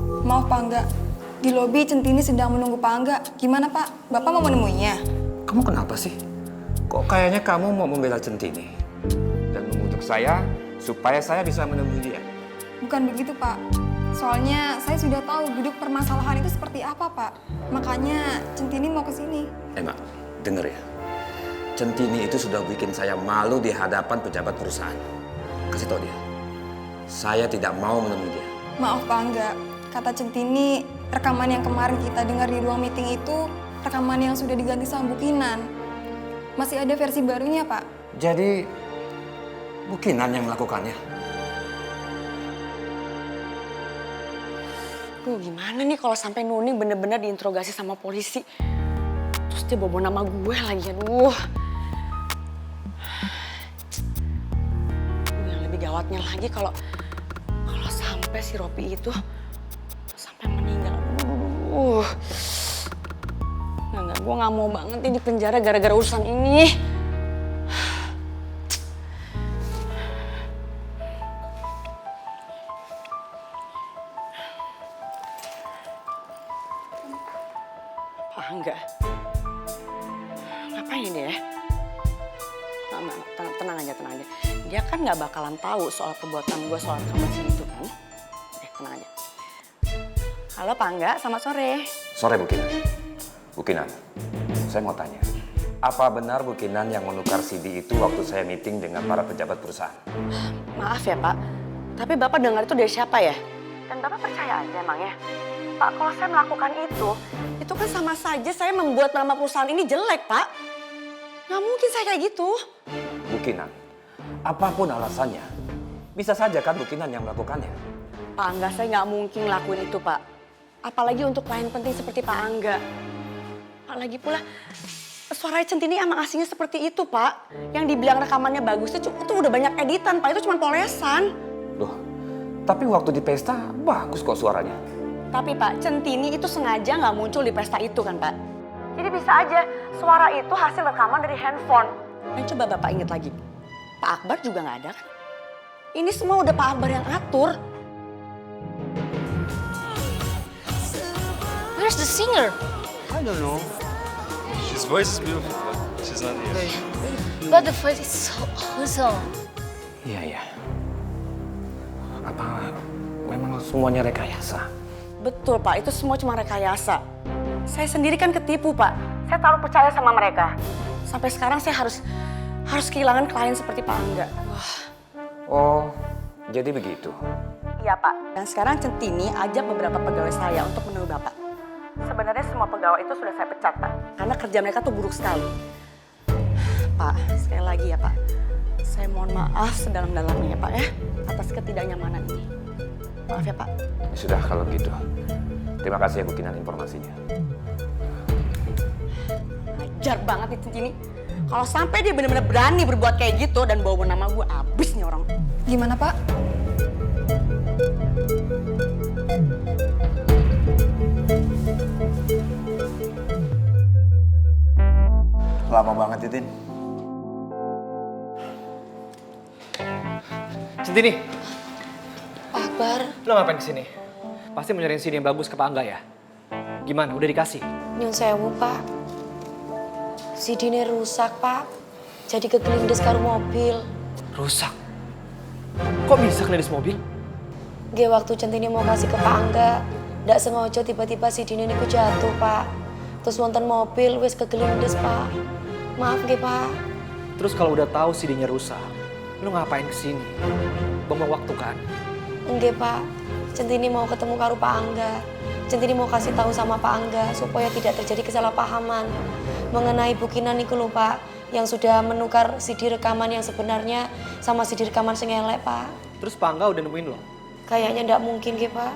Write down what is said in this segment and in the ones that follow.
Maaf Pak Angga, di lobi Centini sedang menunggu Pak Angga. Gimana Pak? Bapak mau menemuinya? Kamu kenapa sih? Kok kayaknya kamu mau membela Centini dan mengutuk saya supaya saya bisa menemui dia? Bukan begitu Pak. Soalnya saya sudah tahu duduk permasalahan itu seperti apa Pak. Makanya Centini mau ke sini. Mak, denger ya. Centini itu sudah bikin saya malu di hadapan pejabat perusahaan. Kasih tau dia, saya tidak mau menemui dia. Maaf Pak Angga, kata Centini, rekaman yang kemarin kita dengar di ruang meeting itu rekaman yang sudah diganti sama Bukinan. Masih ada versi barunya Pak. Jadi, Bukinan yang melakukannya? Gimana nih kalau sampai Nuning bener-bener diinterogasi sama polisi? Terus dia bawa nama gue lagi, aduh. Yang lebih gawatnya lagi kalau sampai si Ropi itu sampai meninggal. Nggak, gue nggak mau banget nih di penjara gara-gara urusan ini. Enggak. Ngapain dia? Tenang aja. Dia kan nggak bakalan tahu soal perbuatan gue soal rekaman itu kan. Tenang aja. Halo Pak Angga, selamat sore. Sore Bukinan. Bukinan, saya mau tanya. Apa benar Bukinan yang menukar CD itu waktu saya meeting dengan para pejabat perusahaan? Maaf ya Pak, tapi Bapak dengar itu dari siapa ya? Dan Bapak percaya aja emangnya? Pak, kalau saya melakukan itu kan sama saja saya membuat nama perusahaan ini jelek, Pak. Nggak mungkin saya kayak gitu. Bukinan, apapun alasannya, bisa saja kan Bukinan yang melakukannya? Pak Angga, saya nggak mungkin lakuin itu, Pak. Apalagi untuk klien penting seperti Pak Angga. Lagi pula, suara Centini emang aslinya seperti itu, Pak. Yang dibilang rekamannya bagus itu udah banyak editan, Pak. Itu cuma polesan. Loh, tapi waktu di pesta bagus kok suaranya. Tapi Pak, Centini itu sengaja nggak muncul di pesta itu kan Pak? Jadi bisa aja suara itu hasil rekaman dari handphone. Dan coba Bapak ingat lagi, Pak Akbar juga nggak ada kan? Ini semua udah Pak Akbar yang atur. Where's the singer? I don't know. His voice is beautiful, but she's not here. But the voice is so awesome. Iya. Apa memang semuanya rekayasa? Betul Pak, itu semua cuma rekayasa. Saya sendiri kan ketipu Pak. Saya terlalu percaya sama mereka. Sampai sekarang saya harus kehilangan klien seperti Pak Angga. Wah. Oh, jadi begitu. Iya Pak, dan sekarang Centini ajak beberapa pegawai saya untuk menemui Bapak. Sebenarnya semua pegawai itu sudah saya pecat Pak, karena kerja mereka tuh buruk sekali. Pak, sekali lagi ya Pak, saya mohon maaf sedalam-dalamnya ya Pak ya, atas ketidaknyamanan ini. Maaf ya Pak. Sudah kalau gitu. Terima kasih ya Bukinan informasinya. Ajar banget nih Centini. Kalau sampai dia benar-benar berani berbuat kayak gitu dan bawa nama gue, abis nih orang. Gimana Pak? Lama banget ya, Tin. Centini, Pak Akbar, lo ngapain kesini? Pasti mau nyariin CD yang bagus ke Pak Angga ya? Gimana, udah dikasih? nyun sewu Pak. CD ini rusak Pak. Jadi kegelindes karo mobil. Rusak? Kok bisa kelindes mobil? Ge waktu Centini mau kasih ke Pak Angga, ndak sengaja tiba-tiba CD ini ku jatuh Pak. Terus wonten mobil wis kegelindes Pak. Maaf ge Pak. Terus kalau udah tahu CD-nya rusak, lo ngapain kesini? Buang waktu kan? Enggak Pak, Centini mau ketemu karo Pak Angga. Centini mau kasih tahu sama Pak Angga supaya tidak terjadi kesalahpahaman mengenai Bukinan iku lho Pak, yang sudah menukar CD rekaman yang sebenarnya sama CD rekaman sing elek Pak. Terus Pak Angga udah nemuin lo? Kayaknya ndak mungkin ge Pak.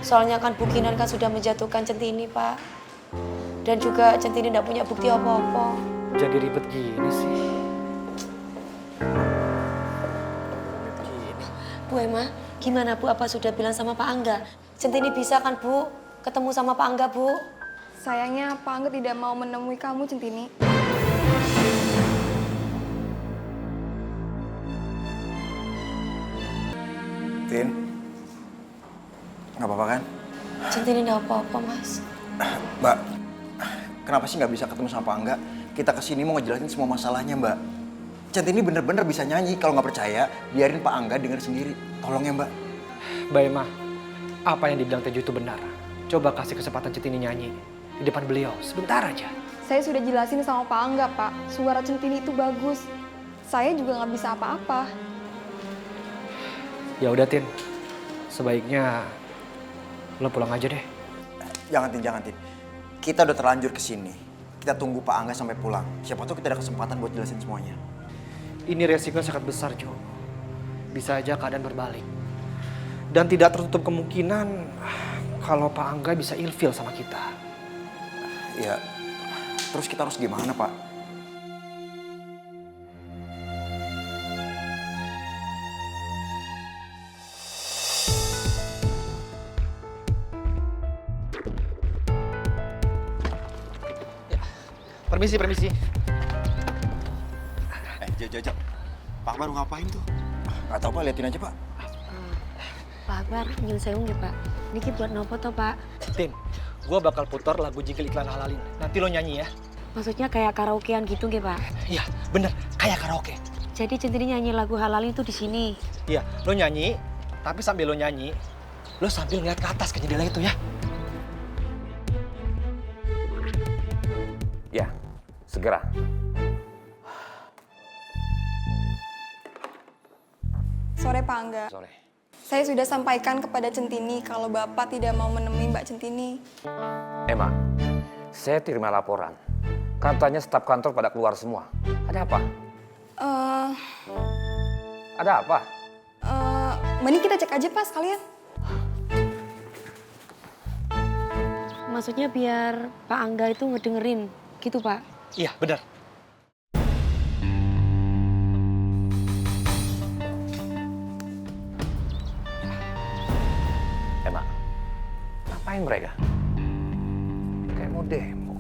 Soalnya kan Bukinan kan sudah menjatuhkan Centini Pak. Dan juga Centini ndak punya bukti apa-apa. Jadi ribet gini sih. Bu Emma, gimana Bu? Apa sudah bilang sama Pak Angga? Centini bisa kan Bu ketemu sama Pak Angga Bu? Sayangnya Pak Angga tidak mau menemui kamu Centini. Tin, Nggak apa-apa kan? Centini nggak apa-apa, Mas. Mbak, kenapa sih nggak bisa ketemu sama Pak Angga? Kita kesini mau ngejelasin semua masalahnya, Mbak. Centini bener-bener bisa nyanyi. Kalau nggak percaya, biarin Pak Angga denger sendiri. Tolong ya, Mbak. Mbak Emma, apa yang dibilang Tejo itu benar. Coba kasih kesempatan Centini nyanyi di depan beliau, sebentar aja. Saya sudah jelasin sama Pak Angga, Pak. Suara Centini itu bagus. Saya juga nggak bisa apa-apa. Ya udah Tin, sebaiknya lo pulang aja deh. Jangan, Tin. Kita udah terlanjur kesini. Kita tunggu Pak Angga sampai pulang. Siapa tahu kita ada kesempatan buat jelasin semuanya. Ini resiko sangat besar, Jo. Bisa aja keadaan berbalik. Dan tidak tertutup kemungkinan kalau Pak Angga bisa ilfil sama kita. Ya, terus kita harus gimana, Pak? Permisi. Jo. Pak baru ngapain tuh? Nggak tahu, Pak. Liatin aja, Pak. Pak Akbar, nyun sewu nggih, Pak. Niki buat nopo toh, Pak? Tin, gue bakal putar lagu jingle iklan halalin. Nanti lo nyanyi ya. Maksudnya kayak karaokean gitu nggih, Pak? Iya, bener. Kayak karaoke. Jadi Centini nyanyi lagu halalin itu di sini. Iya, lo nyanyi, tapi sambil lo nyanyi, lo sambil ngeliat ke atas ke jendela itu ya. Ya, segera. Sore, Pak Angga. Sore. Saya sudah sampaikan kepada Centini kalau Bapak tidak mau menemui Mbak Centini. Emma, saya terima laporan. Katanya staf kantor pada keluar semua. Ada apa? Ada apa? Mending kita cek aja, Pak, sekalian. Maksudnya biar Pak Angga itu ngedengerin, gitu Pak? Iya, benar. Emma, ngapain mereka? Kayak mau demo.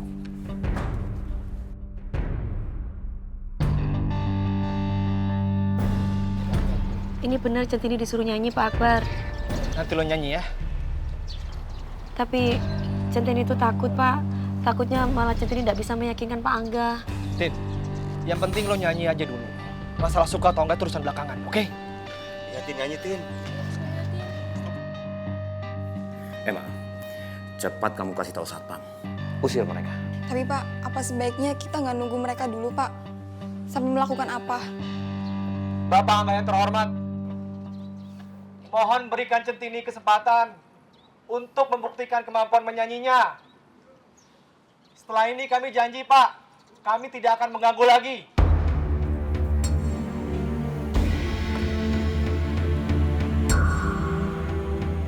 Ini benar Centini disuruh nyanyi Pak Akbar. Nanti lo nyanyi ya. Tapi Centini itu takut Pak. Takutnya malah Centini tidak bisa meyakinkan Pak Angga. Tin, yang penting lo nyanyi aja dulu. Masalah suka atau enggak itu urusan belakangan, oke? Ya, Tin, nyanyi, Tin. Emma, cepat kamu kasih tahu satpam. Usir mereka. Tapi Pak, apa sebaiknya kita nggak nunggu mereka dulu, Pak? Sampai melakukan apa? Bapak Angga yang terhormat, mohon berikan Centini kesempatan untuk membuktikan kemampuan menyanyinya. Setelah ini kami janji, Pak, kami tidak akan mengganggu lagi.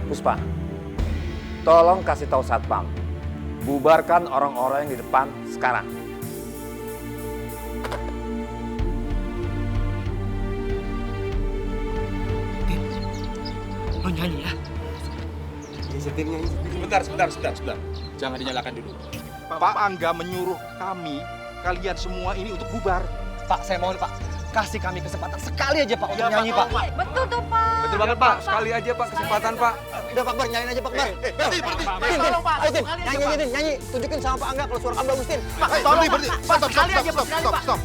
Puspa, tolong kasih tahu satpam. Bubarkan orang-orang yang di depan sekarang. Lo nyanyi ya. Sebentar. Jangan dinyalakan dulu. Pak Angga menyuruh kalian semua ini untuk bubar. Pak, saya mohon Pak, kasih kami kesempatan sekali aja Pak untuk nyanyi Pak. Betul tuh Pak. Betul banget Pak, sekali aja Pak kesempatan Pak. Udah, Pak Bar, nyanyiin aja, Pak Bar. Tolong Pak. Ayo, Tin, nyanyi, nyanyi. Tunjukin sama Pak Angga kalau suara kamu bagus, Tin. Berhenti. Stop.